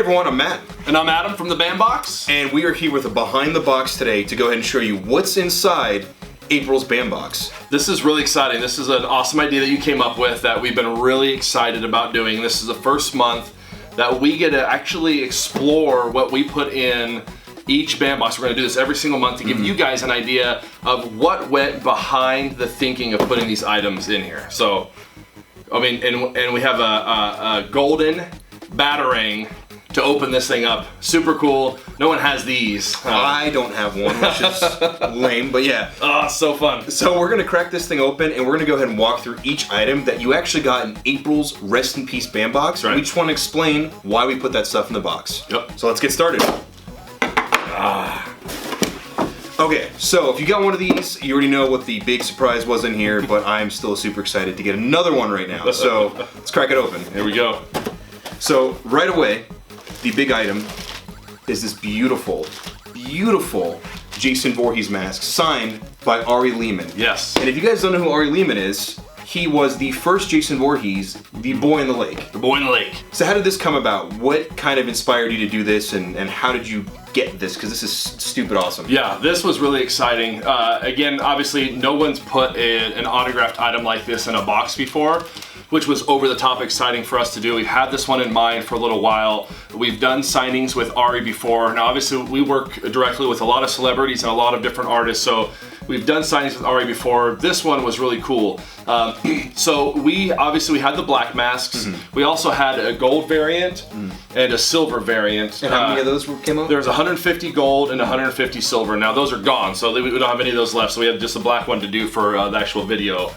everyone, I'm Matt. And I'm Adam from the Bandbox. And we are here with a behind the box today to go ahead and show you what's inside April's Bandbox. This is really exciting. This is an awesome idea that you came up with that we've been really excited about doing. This is the first month that we get to actually explore what we put in each Bandbox. We're going to do this every single month to give you guys an idea of what went behind the thinking of putting these items in here. So, I mean, and we have a golden batarang to open this thing up. Super cool. No one has these. I don't have one, which is lame, but yeah. Oh, so fun. So we're gonna crack this thing open and we're gonna go ahead and walk through each item that you actually got in April's Rest in Peace Bandbox. Right. We just wanna explain why we put that stuff in the box. Yep. So let's get started. Okay, so if you got one of these, you already know what the big surprise was in here, but I'm still super excited to get another one right now. So let's crack it open. Here we go. So right away, the big item is this beautiful, beautiful Jason Vorhees mask signed by Ari Lehman. Yes. And if you guys don't know who Ari Lehman is, he was the first Jason Voorhees, the boy in the lake. The boy in the lake. So how did this come about? What kind of inspired you to do this, and how did you get this? Because this is stupid awesome. Yeah, this was really exciting. Again, obviously, no one's put an autographed item like this in a box before, which was over the top exciting for us to do. We've had this one in mind for a little while. We've done signings with Ari before. Now, obviously, we work directly with a lot of celebrities and a lot of different artists, so we've done signings with Ari before. This one was really cool. So we had the black masks. We also had a gold variant and a silver variant. And how many of those came out? There's 150 gold and 150 silver. Now those are gone, so we don't have any of those left. So we have just a black one to do for the actual video.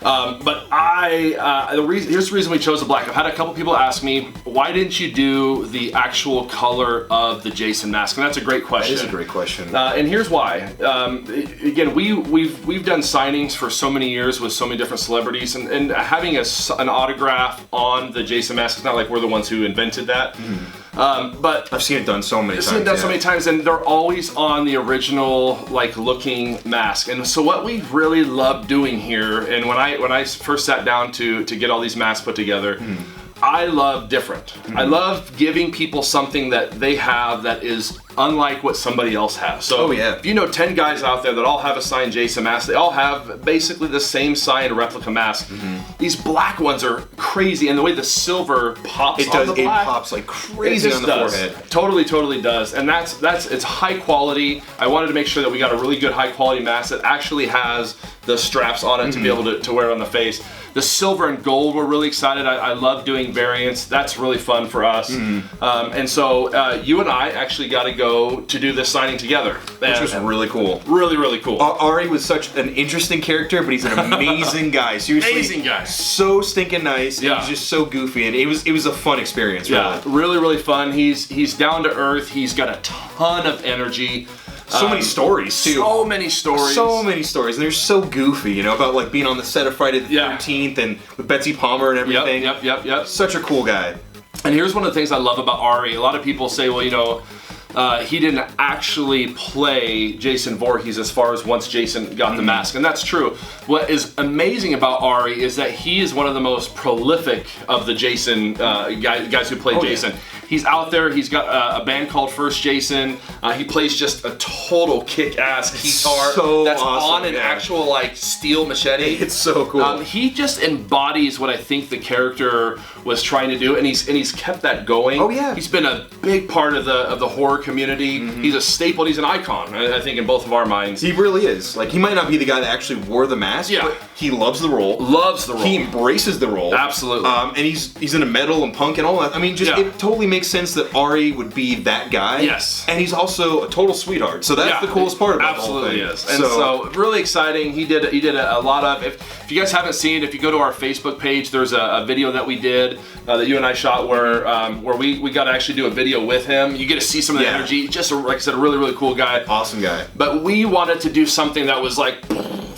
But here's the reason we chose the black. I've had a couple people ask me, why didn't you do the actual color of the Jason mask? And that's a great question. That is a great question. And here's why. Again, we've done signings for so many years with so many different celebrities, and having an autograph on the Jason mask, it's not like we're the ones who invented that. But I've seen it done so many times. I've seen it done so many times, and they're always on the original looking mask. And so what we really love doing here, and when I first sat down to get all these masks put together, I love different. I love giving people something that they have that is unlike what somebody else has. So if you know 10 guys out there that all have a signed Jason mask, they all have basically the same signed replica mask. These black ones are crazy, and the way the silver pops on the black, it pops like crazy on the forehead. Totally does. And it's high quality. I wanted to make sure that we got a really good high quality mask that actually has the straps on it to be able to wear on the face. The silver and gold, we're really excited. I love doing variants. That's really fun for us. And so you and I actually got to go to do this signing together. Which was really cool. Really cool. Ari was such an interesting character, but he's an amazing guy. Seriously. Amazing guy. So stinking nice. Yeah. He's just so goofy, and it was a fun experience. Yeah, really fun. He's down to earth. He's got a ton of energy. So many stories too. So many stories. And they're so goofy, about being on the set of Friday the 13th and with Betsy Palmer and everything. Yep. Such a cool guy. And here's one of the things I love about Ari. A lot of people say, well, he didn't actually play Jason Voorhees as far as once Jason got the mask, and that's true. What is amazing about Ari is that he is one of the most prolific of the Jason guys who play Jason. Yeah. He's out there. He's got a band called First Jason. He plays just a total kick-ass guitar that's awesome, on an actual steel machete. It's so cool. He just embodies what I think the character was trying to do, and he's kept that going. Oh yeah. He's been a big part of the horror community. He's a staple. He's an icon, I think, in both of our minds. He really is. He might not be the guy that actually wore the mask, but he loves the role. He embraces the role. Absolutely. And he's into metal and punk and all that. I mean, it totally makes sense that Ari would be that guy. Yes. And he's also a total sweetheart. So that's the coolest part about absolutely the whole thing. Is. And so really exciting. He did a lot of. If you guys haven't seen it, if you go to our Facebook page, there's a video that we did that you and I shot where we got to actually do a video with him. You get to see some of the energy. Just like I said, a really cool guy. Awesome guy. But we wanted to do something that was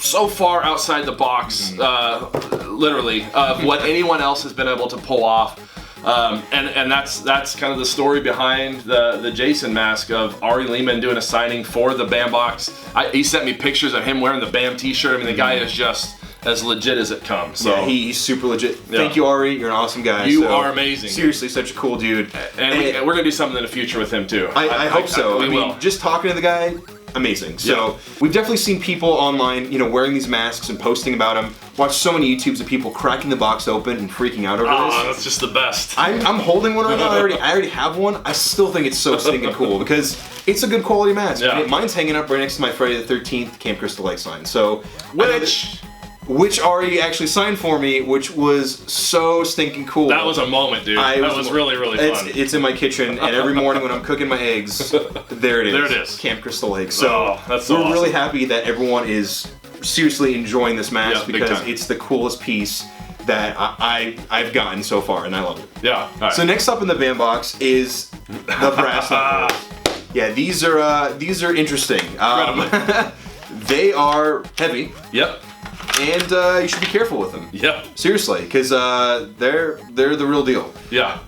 so far outside the box, literally, of what anyone else has been able to pull off. And that's kind of the story behind the Jason mask of Ari Lehman doing a signing for the Bandbox. He sent me pictures of him wearing the BAM t-shirt. I mean, the guy is just as legit as it comes. So yeah, he's super legit. Thank you, Ari. You're an awesome guy. You are amazing. Seriously, such a cool dude. And we're gonna do something in the future with him too. I hope so. We will. Just talking to the guy, amazing. So we've definitely seen people online, wearing these masks and posting about them. Watched so many YouTubes of people cracking the box open and freaking out over this. Oh, that's just the best. I'm holding one right now. I already have one. I still think it's so stinking cool because it's a good quality mask. Yeah. Mine's hanging up right next to my Friday the 13th Camp Crystal Lake sign. So which Ari actually signed for me, which was so stinking cool. That was a moment, dude. That was really, really fun. It's in my kitchen, and every morning when I'm cooking my eggs, there it is. There it is. Camp Crystal Lake. So that's so we're awesome. really happy that everyone is seriously enjoying this mask Yeah, big because time. it's the coolest piece that I've gotten so far, and I love it. Yeah. All right. So next up in the band box is the brass knuckles. Yeah, these are interesting. They are heavy. Yep. And you should be careful with them. Yep. Seriously, because they're the real deal. Yeah.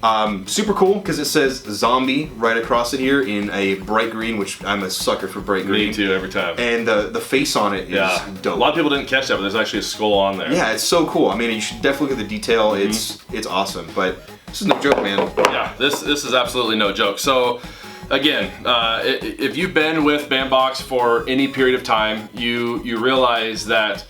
Super cool because it says zombie right across it here in a bright green, which I'm a sucker for bright green. Me too, every time. And the face on it is dope. A lot of people didn't catch that, but there's actually a skull on there. Yeah, it's so cool. I mean, you should definitely look at the detail. It's awesome. But this is no joke, man. Yeah, this is absolutely no joke. So, again, if you've been with Bandbox for any period of time, you realize that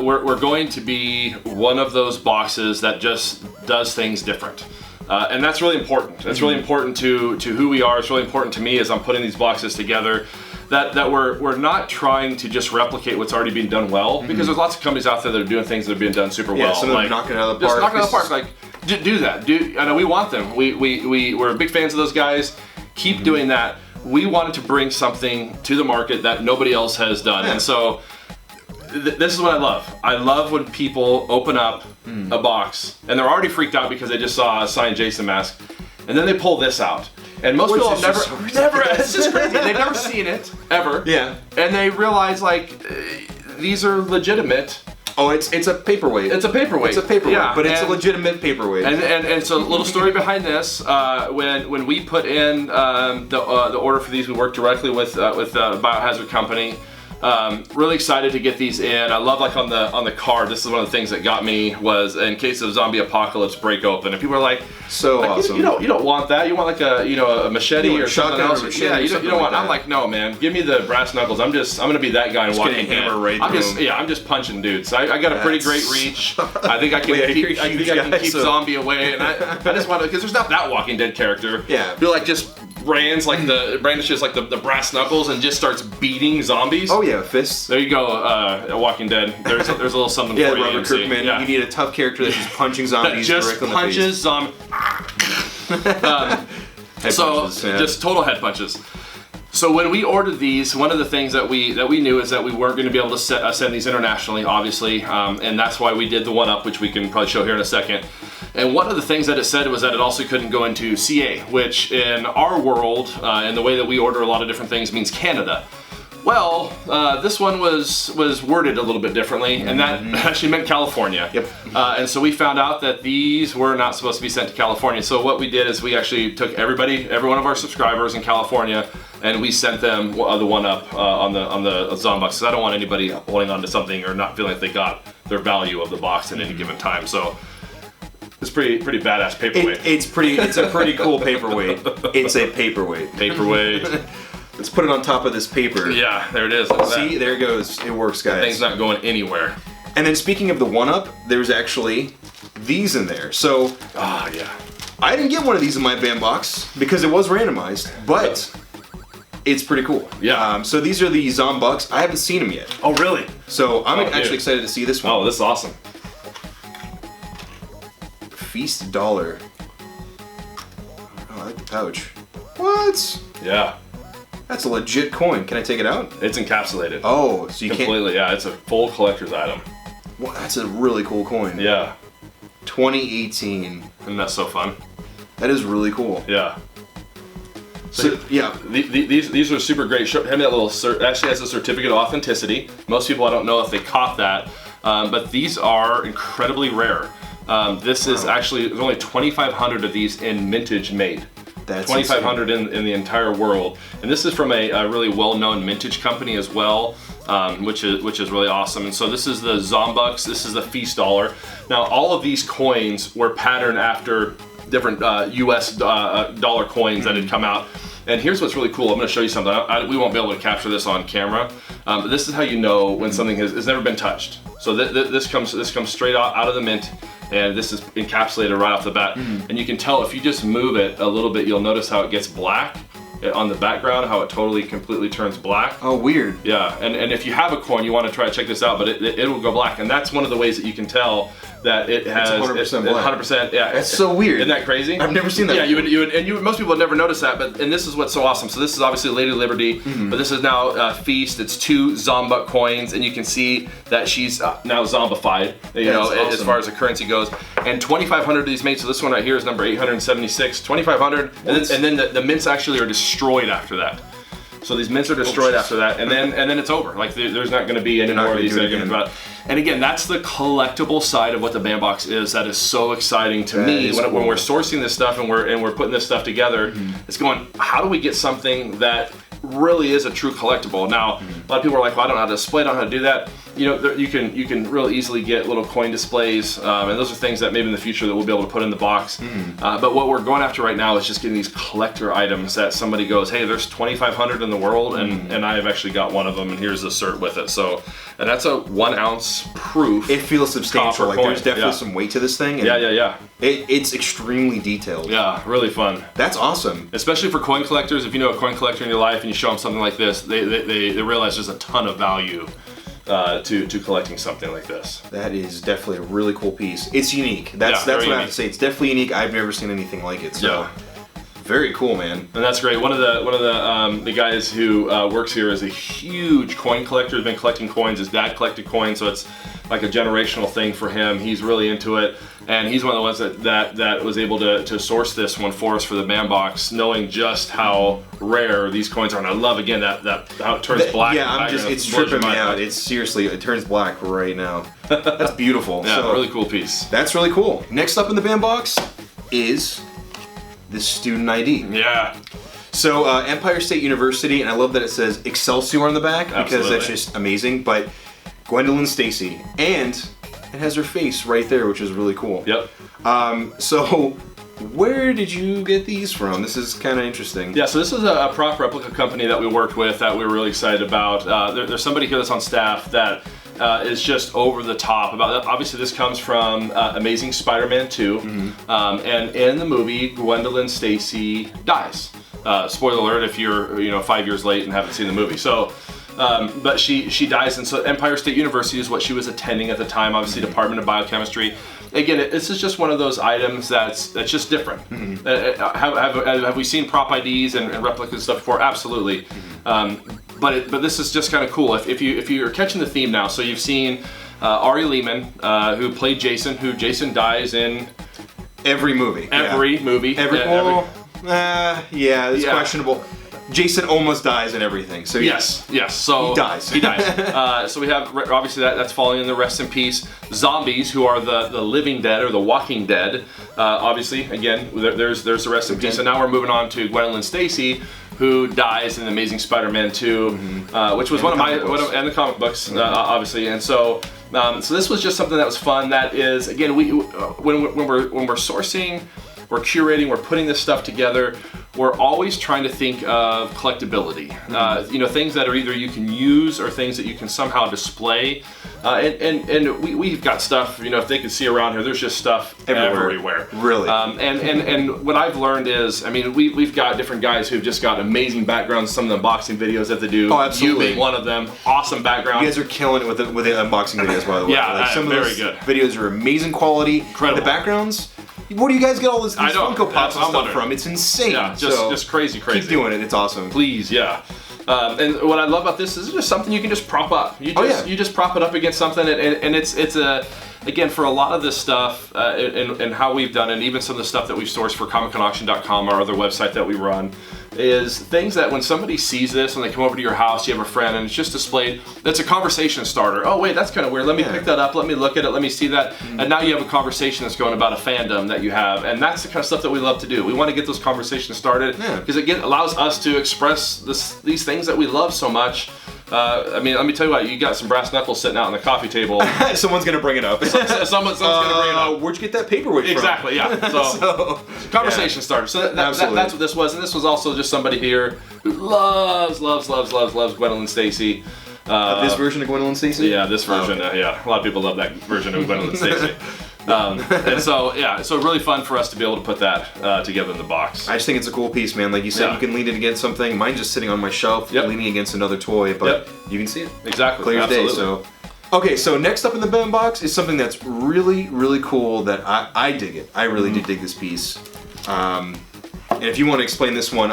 we're going to be one of those boxes that just does things different. And that's really important. That's really important to who we are. It's really important to me as I'm putting these boxes together. That we're not trying to just replicate what's already being done well, because there's lots of companies out there that are doing things that are being done super well. Some of them knocking it out of the park. Just knocking it out of the park. Like, do that. I know we want them. We're big fans of those guys. Keep doing that. We wanted to bring something to the market that nobody else has done, and so. This is what I love. I love when people open up a box and they're already freaked out because they just saw a signed Jason mask, and then they pull this out. And most people have never. It's just crazy. They've never seen it ever. Yeah. And they realize these are legitimate. Oh, it's a paperweight. It's a paperweight. It's a paperweight, but it's a legitimit paperweight. And so a little story behind this. When we put in the order for these, we worked directly with Biohazard Company. Really excited to get these in. I love on the card. This is one of the things that got me was in case of zombie apocalypse, break open, and people are like, awesome. You don't want that. You want a machete or something else. Yeah, you don't want. I'm like, no, man. Give me the brass knuckles. I'm gonna be that guy and walking hammer right through. I'm just punching dudes. I got a pretty great reach. I think I can keep zombie away, and I just want to, because there's not that Walking Dead character. Yeah. Who just brandishes the brass knuckles and just starts beating zombies. Oh yeah, fists. There you go, Walking Dead. There's a little something for you. Robert Kirkman. Yeah. You need a tough character that's just punching zombies that just directly punches in the face. Just total head punches. So when we ordered these, one of the things that we knew is that we weren't going to be able to send these internationally, obviously, and that's why we did the one-up, which we can probably show here in a second. And one of the things that it said was that it also couldn't go into CA, which in our world, and the way that we order a lot of different things, means Canada. Well, this one was worded a little bit differently, and that actually meant California. Yep. And so we found out that these were not supposed to be sent to California. So what we did is we actually took every one of our subscribers in California, and we sent them the one-up on the zombie box. Because I don't want anybody holding on to something or not feeling like they got their value of the box at any given time. So it's pretty badass paperweight. It's a pretty cool paperweight. It's a paperweight. Let's put it on top of this paper. Yeah, there it is. See, there it goes. It works, guys. The thing's not going anywhere. And then speaking of the one-up, there's actually these in there. So, yeah. I didn't get one of these in my band box because it was randomized, but it's pretty cool. Yeah. So these are the Zombucks. I haven't seen them yet. Oh, really? So I'm actually excited to see this one. Oh, this is awesome. Feast dollar. Oh, I like the pouch. What? Yeah. That's a legit coin. Can I take it out? It's encapsulated. Oh, so you completely, yeah. It's a full collector's item. Well, that's a really cool coin. Yeah. 2018. Isn't that so fun? That is really cool. Yeah. So yeah. These are super great. Hand me that little actually has a certificate of authenticity. Most people, I don't know if they caught that, but these are incredibly rare. This is actually, there's only 2,500 of these in mintage made. That's 2,500 in the entire world. And this is from a really well-known mintage company as well. which is really awesome. And so this is the Zombucks. This is the Feast dollar. Now all of these coins were patterned after different U.S. Dollar coins that had come out. And here's what's really cool. I'm going to show you something. We won't be able to capture this on camera, but this is how you know when something has never been touched. So this comes straight out of the mint, and this is encapsulated right off the bat. And you can tell if you just move it a little bit, you'll notice how it gets black on the background, how it completely turns black. Oh, weird. Yeah, and if you have a coin, you want to try to check this out, but it will go black, and that's one of the ways that you can tell that it has 100% black. 100%. Yeah, that's so weird. Isn't that crazy? I've never seen that. Yeah, most people would never notice that, and this is what's so awesome. So this is obviously Lady Liberty, but this is now Feast. It's 2 Zombuk coins, and you can see that she's now zombified. Awesome. As far as the currency goes, and 2,500 of these made. So this one right here is number 876. 2,500, and then the mints actually are destroyed after that. So these mints are destroyed after that, and then it's over. Like there's not going to be any more of these that are given about. And again, that's the collectible side of what the bandbox is. That is so exciting to me when we're sourcing this stuff and we're putting this stuff together. It's going, how do we get something that really is a true collectible? Now, a lot of people are like, well, I don't know how to display, I don't know how to do that. You can real easily get little coin displays, and those are things that maybe in the future that we'll be able to put in the box. But what we're going after right now is just getting these collector items that somebody goes, hey, there's 2,500 in the world, and I have actually got one of them, and here's the cert with it. So, and that's a 1 ounce proof. It feels substantial. Like there's definitely some weight to this thing. And yeah. It's extremely detailed. Yeah, really fun. That's awesome. Especially for coin collectors. If you know a coin collector in your life and you show them something like this, they realize there's a ton of value to collecting something like this. That is definitely a really cool piece. It's unique. That's what I have to say. It's definitely unique. I've never seen anything like it. So very cool, man. And that's great. One of the guys who works here is a huge coin collector. He's been collecting coins. His dad collected coins, so it's like a generational thing for him. He's really into it, and he's one of the ones that was able to source this one for us for the bandbox, knowing just how rare these coins are. And I love again that how it turns black. Yeah, it's tripping me out. It's seriously, it turns black right now. That's beautiful. Yeah, so, really cool piece. That's really cool. Next up in the bandbox is the student ID. Yeah. So Empire State University, and I love that it says Excelsior on the back because that's just amazing. But Gwendolyn Stacy, and it has her face right there, which is really cool. Yep. So where did you get these from? This is kind of interesting. Yeah, so this is a prop replica company that we worked with that we were really excited about. There's somebody here that's on staff that is just over the top about it. Obviously, this comes from Amazing Spider-Man 2, and in the movie, Gwendolyn Stacy dies. Spoiler alert if you're 5 years late and haven't seen the movie. So, but she dies, and so Empire State University is what she was attending at the time. Obviously, Department of Biochemistry. Again, this is just one of those items that's just different. Have we seen prop IDs and replica stuff before? Absolutely. But this is just kind of cool. If you're catching the theme now, so you've seen Ari Lehman, who played Jason, who Jason dies in every movie. It's questionable. Jason almost dies in everything. So yes. So he dies. So we have obviously that's falling in the rest in peace. Zombies, who are the living dead or the walking dead. Obviously, again, there's the rest in peace. So now we're moving on to Gwendolyn Stacy, who dies in the Amazing Spider-Man 2, which was and the comic books, obviously. And so this was just something that was fun. That is, again, when we're sourcing, we're curating, we're putting this stuff together, we're always trying to think of collectability. Things that are either you can use or things that you can somehow display. And we've got stuff, if they could see around here, there's just stuff everywhere. Really. And what I've learned is, we've got different guys who've just got amazing backgrounds, some of the unboxing videos that they do. Oh, absolutely. You being one of them, awesome background. You guys are killing it with the unboxing videos, by the way. Yeah, some very of those good. videos are amazing quality. Incredible. The backgrounds, where do you guys get all these Funko Pops and stuff from? It's insane. Yeah, just crazy. Keep doing it. It's awesome. Please, yeah. And what I love about this is it's just something you can just prop up. You just prop it up against something, and it's again, for a lot of this stuff and how we've done it, and even some of the stuff that we've sourced for ComicConAuction.com, our other website that we run, is things that when somebody sees this, when they come over to your house, you have a friend, and it's just displayed, that's a conversation starter. Oh wait, that's kind of weird. Let me pick that up. Let me look at it. Let me see that. And now you have a conversation that's going about a fandom that you have, and that's the kind of stuff that we love to do. We want to get those conversations started because it allows us to express these things that we love so much I mean, let me tell you what, you got some brass knuckles sitting out on the coffee table. Someone's gonna bring it up. Someone's gonna bring it up. Where'd you get that paperweight from? Exactly, yeah. So conversation starter. So that's what this was, and this was also just somebody here who loves Gwendolyn Stacy. This version of Gwendolyn Stacy? Yeah, this version. Okay. Yeah, a lot of people love that version of Gwendolyn Stacy. And so really fun for us to be able to put that together in the box. I just think it's a cool piece, man. Like you said, you can lean it against something. Mine's just sitting on my shelf, leaning against another toy, but you can see it. Exactly. Clear as day. So, okay, so next up in the BEM box is something that's really, really cool that I dig it. I really did dig this piece. And if you want to explain this one,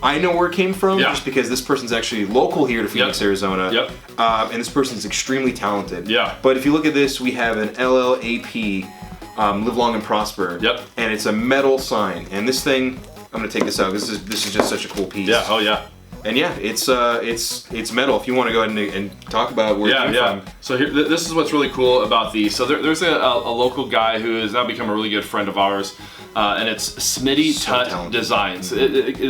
I know where it came from just because this person's actually local here to Phoenix, Arizona. And this person's extremely talented. But if you look at this, we have an LLAP, Live Long and Prosper. And it's a metal sign. And this thing, I'm gonna take this out. This is just such a cool piece. Yeah. Oh yeah. And yeah, it's metal. If you want to go ahead and talk about where it came from. So here, this is what's really cool about these. So there's a local guy who has now become a really good friend of ours, and it's Smitty Tut Designs.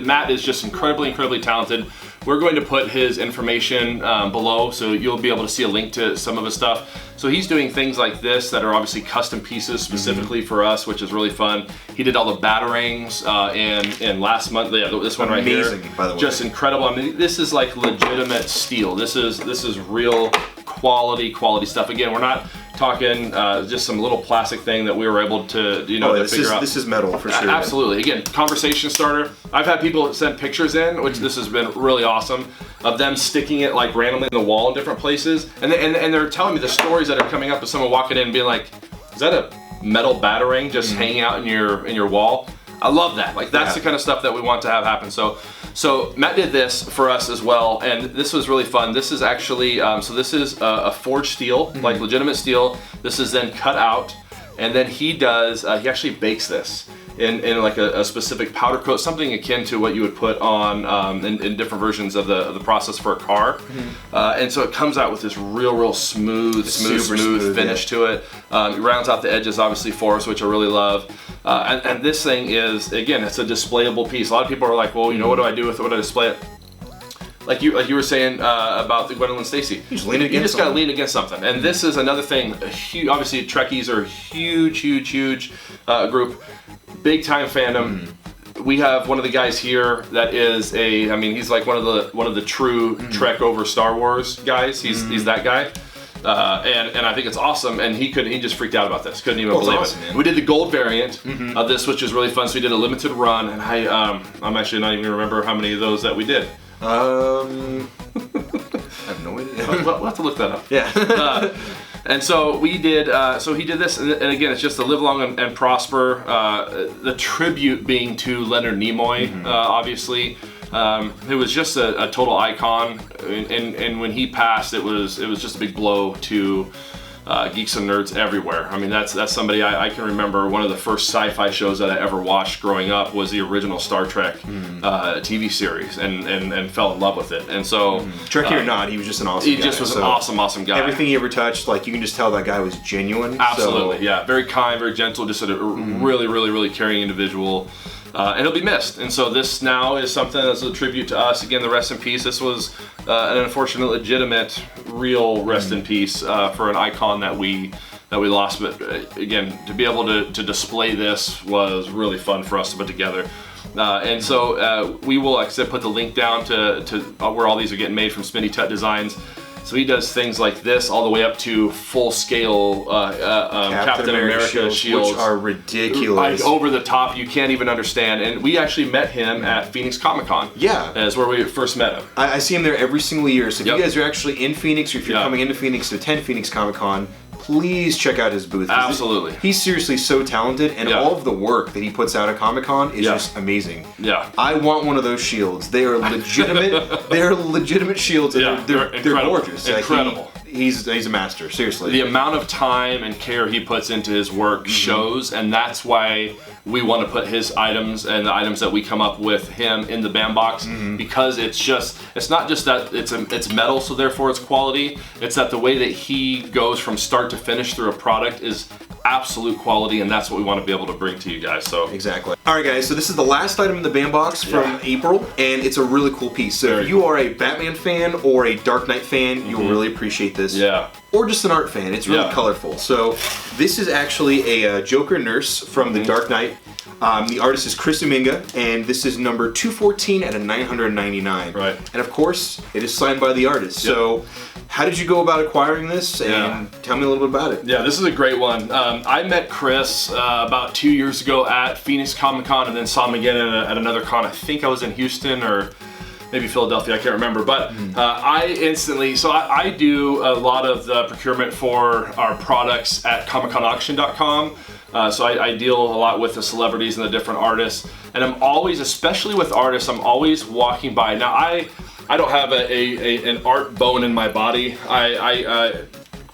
Matt is just incredibly talented. We're going to put his information below, so you'll be able to see a link to some of his stuff. So he's doing things like this that are obviously custom pieces specifically for us, which is really fun. He did all the batarangs in last month. Yeah, this one right here. Amazing, by the way. Just incredible. I mean, this is like legitimate steel. This is real quality stuff. Again, we're not talking just some little plastic thing that we were able to to figure out. This is metal for sure. Absolutely. Again, conversation starter. I've had people send pictures in, which this has been really awesome, of them sticking it like randomly in the wall in different places, and they're telling me the stories that are coming up of someone walking in and being like, "Is that a metal batarang just hanging out in your wall?" I love that. Like that's the kind of stuff that we want to have happen. So Matt did this for us as well, and this was really fun. This is actually so this is a forged steel, like legitimate steel. This is then cut out, and then he actually bakes this in like a specific powder coat, something akin to what you would put on in different versions of the process for a car. And so it comes out with this real smooth finish to it. It rounds out the edges obviously for us, which I really love. And this thing is, again, it's a displayable piece. A lot of people are like, well, what do I do with it? What do I display it? Like you were saying about the Gwendolyn Stacy. You just gotta lean against something. And this is another thing. Obviously, Trekkies are a huge group. Big time fandom. We have one of the guys here that is he's like one of the true Trek over Star Wars guys. He's that guy. And I think it's awesome, and he just freaked out about this. Couldn't even believe it. Man. We did the gold variant of this, which is really fun. So we did a limited run, and I'm actually not even gonna remember how many of those that we did. I have no idea. We'll have to look that up. Yeah. And so we did. So he did this, and again, it's just a live long and prosper. The tribute being to Leonard Nimoy, obviously. It was just a total icon, and when he passed, it was just a big blow to geeks and nerds everywhere. I mean, that's somebody I can remember. One of the first sci-fi shows that I ever watched growing up was the original Star Trek TV series, and fell in love with it. And so, Trekkie or not, he was just an awesome guy. He just was an awesome guy. Everything he ever touched, like you can just tell that guy was genuine. Absolutely, yeah. Very kind, very gentle, just a really caring individual. And he'll be missed. And so this now is something that's a tribute to us. Again, the rest in peace. This was an unfortunate, legitimate, real rest in peace for an icon that we lost. But again, to be able to display this was really fun for us to put together. And so we will, like I said, put the link down to where all these are getting made from Smitty Tut Designs. So he does things like this all the way up to full-scale Captain America shields. Which are ridiculous. Like over the top, you can't even understand. And we actually met him at Phoenix Comic-Con. Yeah. That's where we first met him. I see him there every single year. So if you guys are actually in Phoenix, or if you're coming into Phoenix to attend Phoenix Comic-Con, please check out his booth. Absolutely. He's seriously so talented, and all of the work that he puts out at Comic-Con is just amazing. Yeah. I want one of those shields. They are legitimate. They are legitimate shields. And they're gorgeous. Incredible. Like he's a master, seriously. The amount of time and care he puts into his work shows, and that's why we want to put his items and the items that we come up with him in the BAM box, because it's not just that it's metal, so therefore it's quality. It's that the way that he goes from start to finish through a product is absolute quality, and that's what we want to be able to bring to you guys. So exactly. All right, guys. So this is the last item in the band box from April, and it's a really cool piece. So if you are a Batman fan or a Dark Knight fan, you'll really appreciate this. Yeah. Or just an art fan. It's really colorful. So this is actually a Joker nurse from the Dark Knight. The artist is Chris Uminga, and this is number 214 out of 999. Right. And of course, it is signed by the artist. So how did you go about acquiring this? And tell me a little bit about it. Yeah, this is a great one. I met Chris about 2 years ago at Phoenix Comic Con, and then saw him again at another con. I think I was in Houston or maybe Philadelphia, I can't remember. But I do a lot of the procurement for our products at ComicConAuction.com. So I deal a lot with the celebrities and the different artists. And I'm always, especially with artists, I'm always walking by. Now, I don't have an art bone in my body. I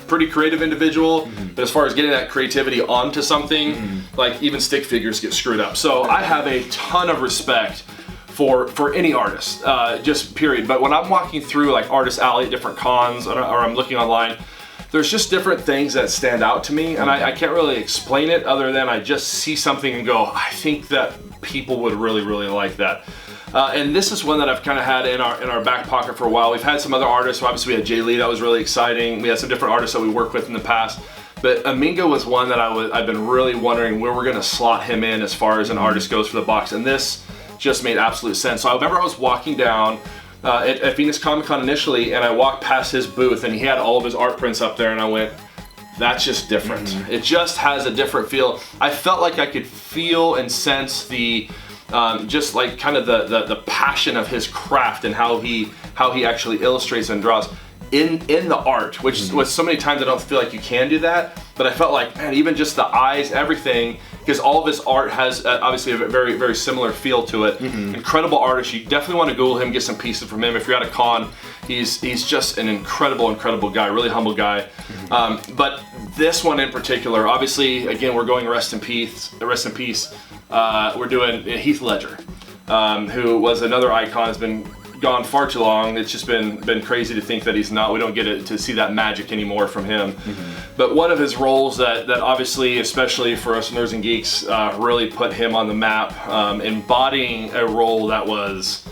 pretty creative individual, but as far as getting that creativity onto something, like even stick figures get screwed up. So I have a ton of respect for any artist, just period. But when I'm walking through like Artist Alley at different cons, or I'm looking online, there's just different things that stand out to me, and I can't really explain it other than I just see something and go, I think that people would really, really like that. And this is one that I've kind of had in our back pocket for a while. We've had some other artists. Obviously, we had Jay Lee, that was really exciting. We had some different artists that we worked with in the past. But Uminga was one that I've been really wondering where we're going to slot him in as far as an artist goes for the box. And this just made absolute sense. So I remember I was walking down at Phoenix Comic Con initially, and I walked past his booth, and he had all of his art prints up there, and I went, that's just different. It just has a different feel. I felt like I could feel and sense the just like kind of the passion of his craft and how he actually illustrates and draws in the art, which was so many times I don't feel like you can do that. But I felt like, man, even just the eyes, everything, because all of his art has obviously a very, very similar feel to it. Incredible artist. You definitely want to Google him, get some pieces from him. If you're at a con, he's just an incredible guy, really humble guy. But this one in particular, obviously, again, we're going rest in peace. We're doing Heath Ledger, who was another icon, has been gone far too long. It's just been crazy to think that he's not. We don't get to see that magic anymore from him. But one of his roles that obviously, especially for us nerds and geeks, really put him on the map, embodying a role that was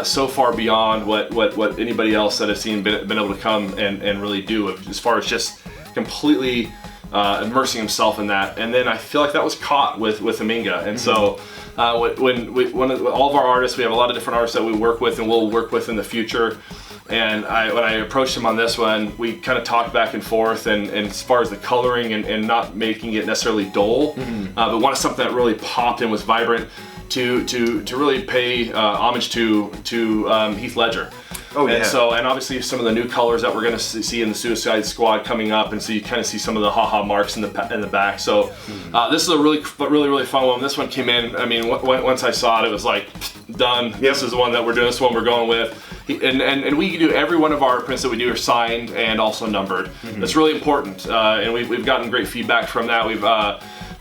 so far beyond what anybody else that I've seen been able to come and really do, as far as just completely immersing himself in that. And then I feel like that was caught with Uminga. And so when all of our artists, we have a lot of different artists that we work with and will work with in the future. And when I approached him on this one, we kind of talked back and forth, and as far as the coloring and not making it necessarily dull, but wanted something that really popped and was vibrant to really pay homage to Heath Ledger. Oh yeah. And obviously some of the new colors that we're going to see in the Suicide Squad coming up, and so you kind of see some of the haha marks in the back. So this is a really fun one. This one came in. I mean, once I saw it, it was like done. Yep. This is the one that we're doing. This one we're going with. And we do, every one of our prints that we do are signed and also numbered. That's really important, and we've gotten great feedback from that. We've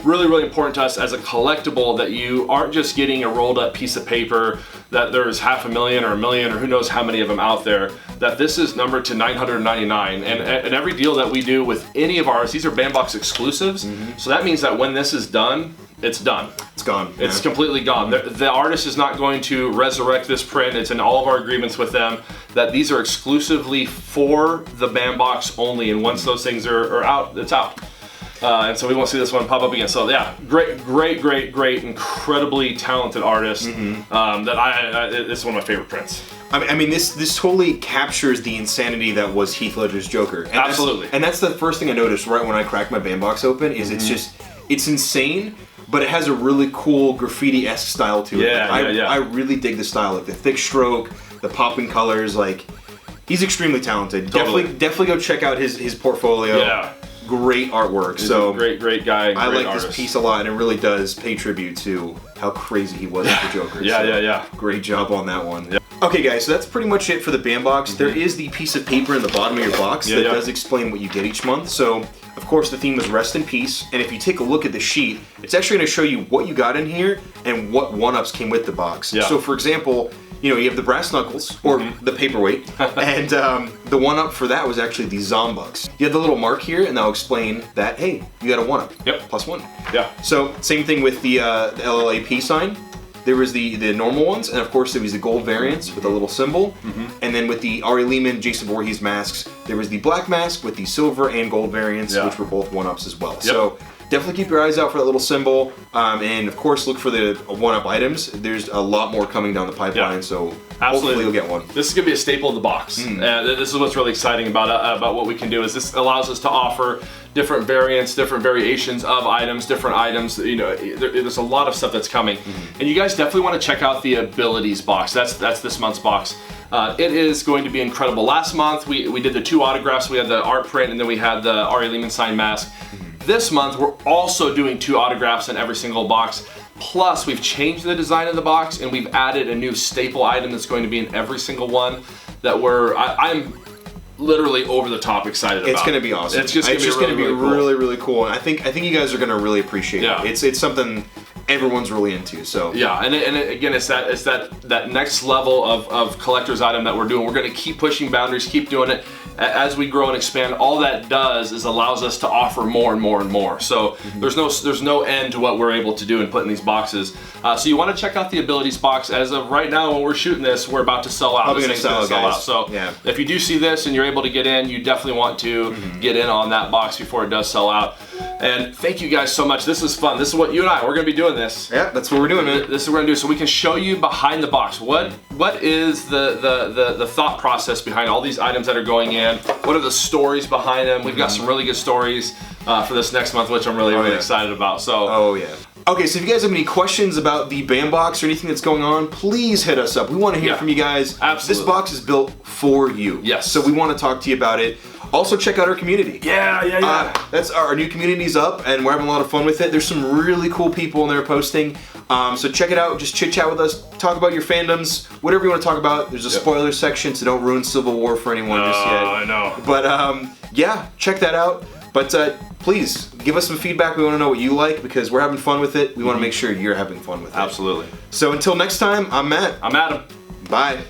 really important to us as a collectible that you aren't just getting a rolled up piece of paper that there's 500,000 or 1 million or who knows how many of them out there, that this is numbered to 999. And every deal that we do with any of ours, these are Bandbox exclusives. So that means that when this is done, it's done. It's gone. It's completely gone. The artist is not going to resurrect this print. It's in all of our agreements with them that these are exclusively for the Bandbox only. And once those things are out, it's out. And so we won't see this one pop up again. So yeah, great, incredibly talented artist. This is one of my favorite prints. I mean, this totally captures the insanity that was Heath Ledger's Joker. And absolutely. That's the first thing I noticed right when I cracked my Bandbox open. Is it's insane, but it has a really cool graffiti-esque style to it. I really dig the style, like the thick stroke, the popping colors. Like, he's extremely talented. Totally. Definitely go check out his portfolio. Yeah. Great artwork. He's a great guy. I like artist. This piece a lot, and it really does pay tribute to how crazy he was with the Joker. Yeah. Great job on that one. Yeah. Okay, guys, so that's pretty much it for the Bandbox. There is the piece of paper in the bottom of your box that does explain what you get each month. So, of course, the theme is Rest in Peace, and if you take a look at the sheet, it's actually going to show you what you got in here and what one-ups came with the box. Yeah. So, for example, you have the brass knuckles, or the paperweight, and the one-up for that was actually the Zombucks. You have the little mark here, and that'll explain that, hey, you got a one-up. Yep. +1. Yeah. So, same thing with the LLAP sign. There was the normal ones, and of course there was the gold variants with a little symbol. And then with the Ari Lehman, Jason Voorhees masks, there was the black mask with the silver and gold variants, which were both one-ups as well. Yep. So definitely keep your eyes out for that little symbol, and of course look for the one-up items. There's a lot more coming down the pipeline, so hopefully you'll get one. This is gonna be a staple of the box. This is what's really exciting about what we can do. Is this allows us to offer different variants, different variations of items, different items. There's a lot of stuff that's coming, and you guys definitely want to check out the abilities box. That's this month's box. It is going to be incredible. Last month we did the 2 autographs. We had the art print, and then we had the Ari Lehman signed mask. This month we're also doing 2 autographs in every single box. Plus we've changed the design of the box, and we've added a new staple item that's going to be in every single one. That I'm literally over the top excited about. It's going to be awesome. It's just going to be really cool. And I think you guys are going to really appreciate it. It's something everyone's really into. So yeah, and again, it's that next level of collector's item that we're doing. We're going to keep pushing boundaries, keep doing it as we grow and expand. All that does is allows us to offer more and more and more. So there's no end to what we're able to do and put in these boxes. So you want to check out the abilities box. As of right now, when we're shooting this, we're about to sell out. Probably going to sell out. So if you do see this and you're able to get in, you definitely want to get in on that box before it does sell out. And thank you guys so much. This was fun. This is what you and we're going to be doing this. Yeah, that's what we're doing, man. This is what we're going to do, so we can show you behind the box. What is the thought process behind all these items that are going in? What are the stories behind them? We've got some really good stories for this next month, which I'm really excited about. So. Okay, so if you guys have any questions about the BAM box or anything that's going on, please hit us up. We want to hear from you guys. Absolutely. This box is built for you. Yes. So we want to talk to you about it. Also, check out our community. Yeah. That's our new community's up, and we're having a lot of fun with it. There's some really cool people in there posting. So check it out. Just chit chat with us. Talk about your fandoms, whatever you want to talk about. There's a spoiler section, so don't ruin Civil War for anyone just yet. I know. But yeah, check that out. But please give us some feedback. We want to know what you like, because we're having fun with it. We want to make sure you're having fun with it. Absolutely. So until next time, I'm Matt. I'm Adam. Bye.